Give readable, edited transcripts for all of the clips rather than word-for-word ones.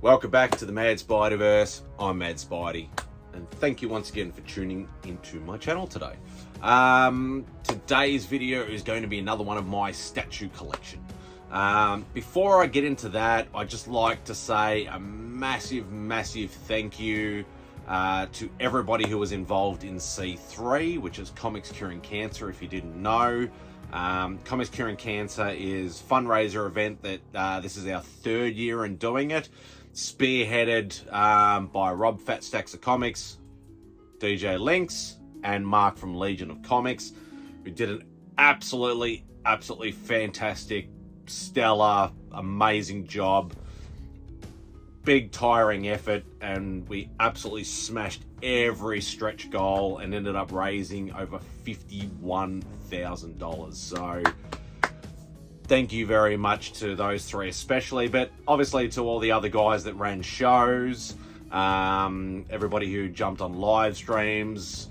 Welcome back to the Mad Spider-Verse. I'm Mad Spidey, and thank you once again for tuning into my channel today. Today's video is going to be another one of my statue collection. Before I get into that, I'd just like to say a massive thank you to everybody who was involved in C3, which is Comics Curing Cancer, if you didn't know. Comics Curing Cancer is a fundraiser event that this is our third year in doing it. Spearheaded by Rob Fat Stacks of Comics, DJ Lynx, and Mark from Legion of Comics, who did an absolutely fantastic, stellar, amazing job. Big tiring effort, and we absolutely smashed every stretch goal and ended up raising over $51,000. So thank you very much to those three especially, but obviously to all the other guys that ran shows, everybody who jumped on live streams,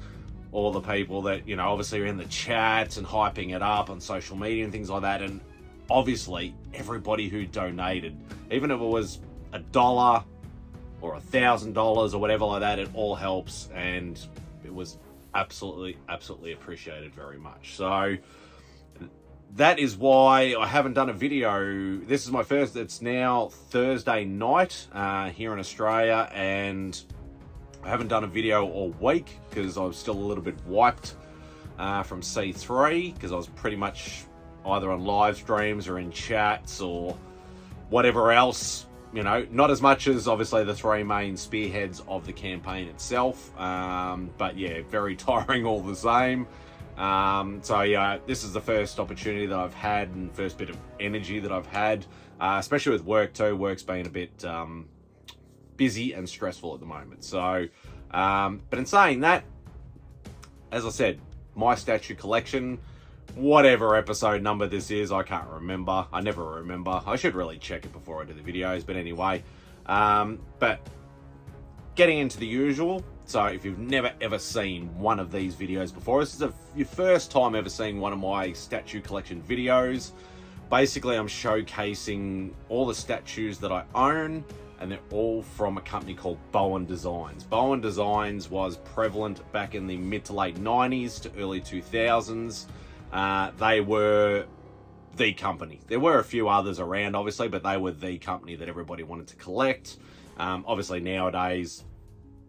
all the people that, you know, obviously are in the chats and hyping it up on social media and things like that, and obviously everybody who donated, even if it was $1 or $1,000 or whatever like that, it all helps, and it was absolutely appreciated very much. So that is why I haven't done a video. This is my first. It's now Thursday night here in Australia, and I haven't done a video all week because I was still a little bit wiped from C3, because I was pretty much either on live streams or in chats or whatever else. You know, not as much as obviously the three main spearheads of the campaign itself, but yeah, very tiring all the same. So yeah, this is the first opportunity that I've had and first bit of energy that I've had, especially with work too. Work's been a bit busy and stressful at the moment. So, but in saying that, as I said, my statue collection, whatever episode number this is, I can't remember. I never remember. I should really check it before I do the videos. But anyway, but getting into the usual. So if you've never ever seen one of these videos before, this is your first time ever seeing one of my statue collection videos. Basically, I'm showcasing all the statues that I own, and they're all from a company called Bowen Designs. Bowen Designs was prevalent back in the mid to late 90s to early 2000s. They were the company. There were a few others around, obviously, but they were the company that everybody wanted to collect. Obviously, nowadays,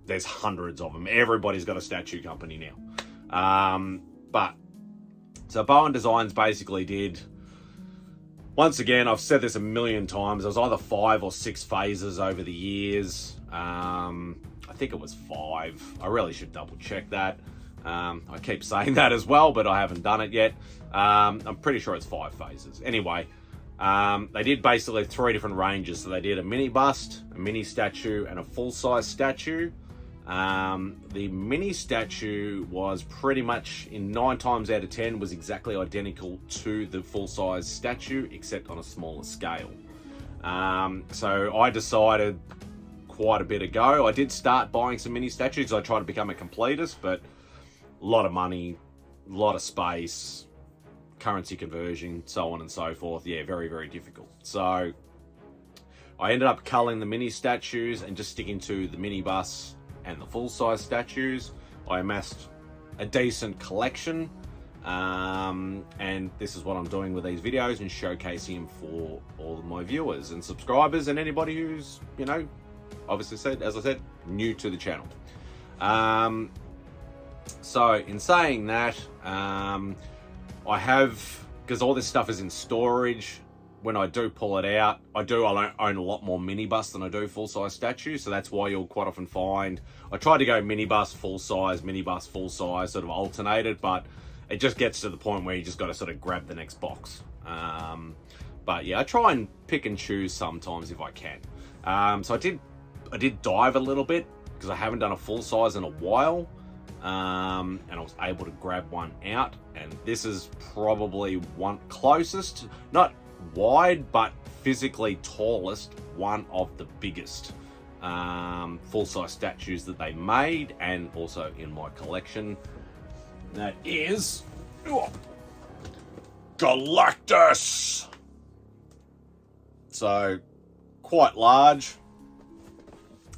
there's hundreds of them. Everybody's got a statue company now. But so Bowen Designs basically did, once again, I've said this a million times, there was either 5 or 6 phases over the years. I think it was 5. I really should double check that. I keep saying that as well, but I haven't done it yet. I'm pretty sure it's 5 phases. Anyway, they did basically 3 different ranges. So they did a mini bust, a mini statue, and a full-size statue. The mini statue was pretty much, in 9 times out of 10, was exactly identical to the full-size statue, except on a smaller scale. So I decided quite a bit ago, I did start buying some mini statues. I tried to become a completist, but a lot of money, a lot of space, currency conversion, so on and so forth. Yeah, very difficult. So I ended up culling the mini statues and just sticking to the mini bus and the full-size statues. I amassed a decent collection, and this is what I'm doing with these videos and showcasing them for all of my viewers and subscribers and anybody who's, you know, obviously as I said, new to the channel. So in saying that, I have, because all this stuff is in storage, when I do pull it out, I own a lot more mini bus than I do full-size statues, so that's why you'll quite often find, I try to go mini bus, full-size, sort of alternated, but it just gets to the point where you just got to sort of grab the next box. But yeah, I try and pick and choose sometimes if I can. So I did dive a little bit, because I haven't done a full-size in a while. And I was able to grab one out, and this is probably one closest, not wide, but physically tallest, one of the biggest full-size statues that they made, and also in my collection. That is Galactus. So quite large.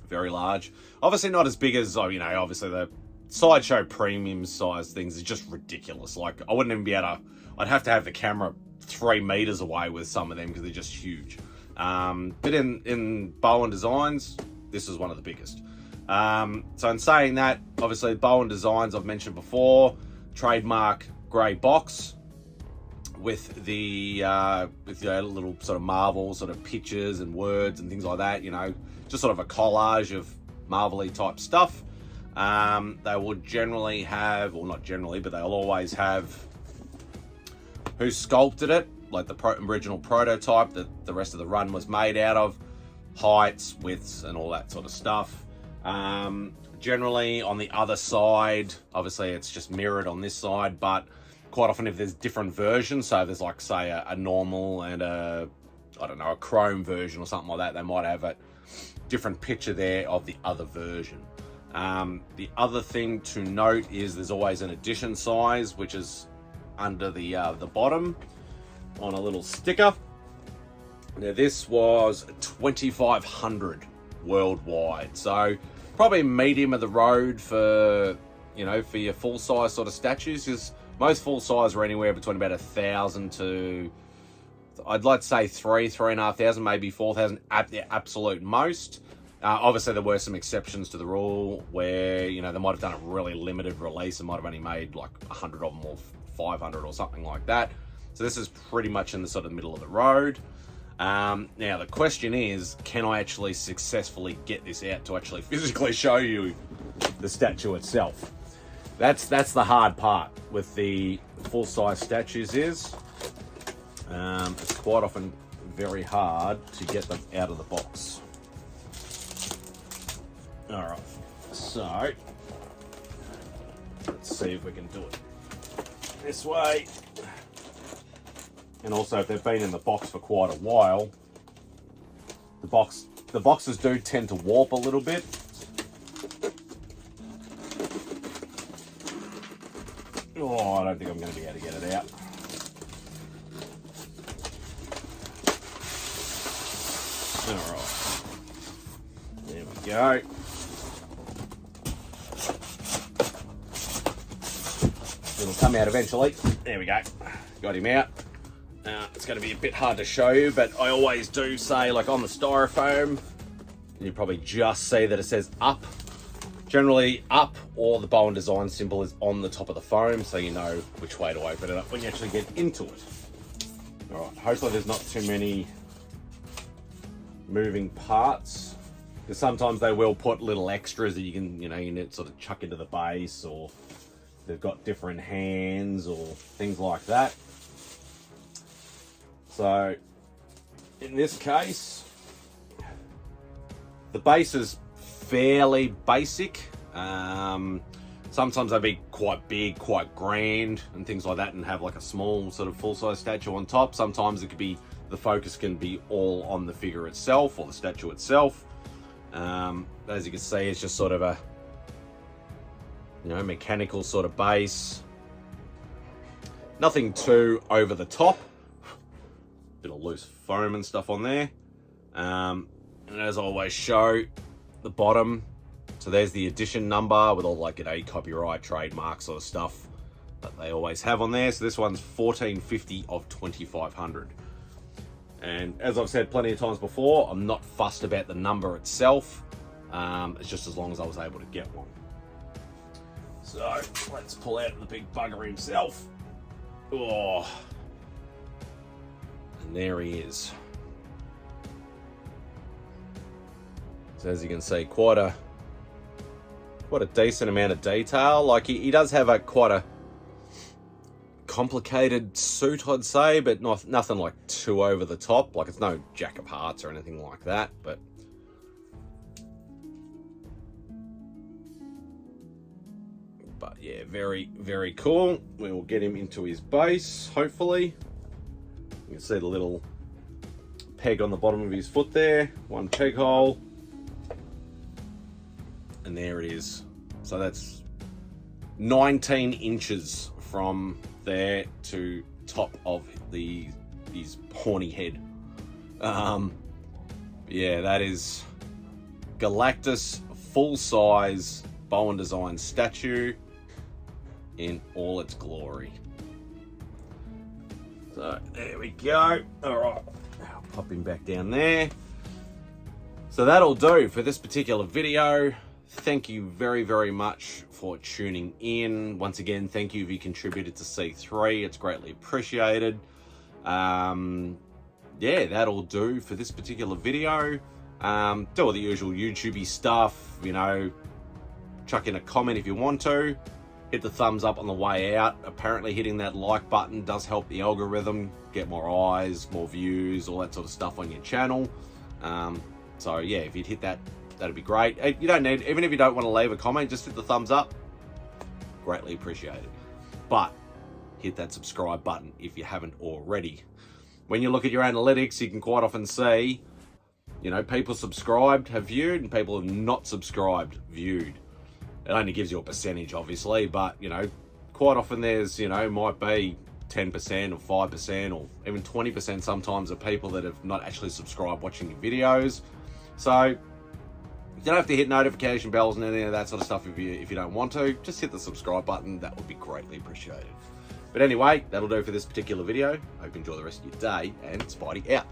very large. Obviously not as big as, you know, obviously the Sideshow premium size things is just ridiculous. Like, I wouldn't even be able to, I'd have to have the camera 3 meters away with some of them because they're just huge. But in Bowen Designs, this is one of the biggest. So in saying that, obviously Bowen Designs, I've mentioned before, trademark grey box with the little sort of Marvel sort of pictures and words and things like that, you know, just sort of a collage of Marvel-y type stuff. They will generally have, or not generally, but they'll always have who sculpted it, like the original prototype that the rest of the run was made out of, heights, widths, and all that sort of stuff. Generally on the other side, obviously it's just mirrored on this side, but quite often if there's different versions, so there's like, say, a normal and a chrome version or something like that, they might have a different picture there of the other version. The other thing to note is there's always an edition size, which is under the bottom on a little sticker. Now this was 2,500 worldwide, so probably medium of the road for, you know, for your full size sort of statues, because most full size are anywhere between about 1,000 to, I'd like to say 3,500, maybe 4,000 at the absolute most. Obviously there were some exceptions to the rule where, you know, they might have done a really limited release and might have only made like 100 of them or 500 or something like that. So this is pretty much in the sort of middle of the road. Now the question is, can I actually successfully get this out to actually physically show you the statue itself? That's the hard part with the full-size statues is, it's quite often very hard to get them out of the box. All right, so let's see if we can do it this way. And also, if they've been in the box for quite a while, the boxes do tend to warp a little bit. Oh, I don't think I'm going to be able to get it out. All right, there we go. It'll come out eventually. There we go. Got him out. It's going to be a bit hard to show you, but I always do say, like on the styrofoam, you probably just see that it says up. Generally up, or the Bowen Designs symbol is on the top of the foam, so you know which way to open it up when you actually get into it. All right, hopefully there's not too many moving parts, because sometimes they will put little extras that you can sort of chuck into the base, or they've got different hands or things like that. So in this case, the base is fairly basic. Sometimes they'd be quite big, quite grand and things like that, and have like a small sort of full-size statue on top. Sometimes it could be, the focus can be all on the figure itself or the statue itself. As you can see, it's just sort of a, you know, mechanical sort of base. Nothing too over the top. Bit of loose foam and stuff on there. And as I always show, the bottom, so there's the edition number with all like, you know, copyright, trademark sort of stuff that they always have on there. So this one's 1450 of 2500. And as I've said plenty of times before, I'm not fussed about the number itself. It's just as long as I was able to get one. So let's pull out the big bugger himself. Oh, and there he is. So as you can see, quite a decent amount of detail. Like he does have quite a complicated suit, I'd say, but nothing like too over the top. Like it's no Jack of Hearts or anything like that, but yeah, very, very cool. We will get him into his base, hopefully. You can see the little peg on the bottom of his foot there, one peg hole. And there it is. So that's 19 inches from there to top of his horny head. Yeah, that is Galactus full-size Bowen Designs statue in all its glory. So there we go. All right, I'll pop him back down there. So that'll do for this particular video. Thank you very, very much for tuning in. Once again, thank you if you contributed to C3. It's greatly appreciated. Yeah, that'll do for this particular video. Do all the usual YouTubey stuff, you know, chuck in a comment if you want to. Hit the thumbs up on the way out. Apparently hitting that like button does help the algorithm get more eyes, more views, all that sort of stuff on your channel. So yeah, if you'd hit that, that'd be great. You don't need, even if you don't want to leave a comment, just hit the thumbs up. Greatly appreciated. But hit that subscribe button if you haven't already. When you look at your analytics, you can quite often see, you know, people subscribed have viewed and people have not subscribed viewed. It only gives you a percentage, obviously, but, you know, quite often there's, you know, might be 10% or 5% or even 20% sometimes of people that have not actually subscribed watching your videos. So you don't have to hit notification bells and any of that sort of stuff if you don't want to. Just hit the subscribe button. That would be greatly appreciated. But anyway, that'll do for this particular video. Hope you enjoy the rest of your day, and Spidey out.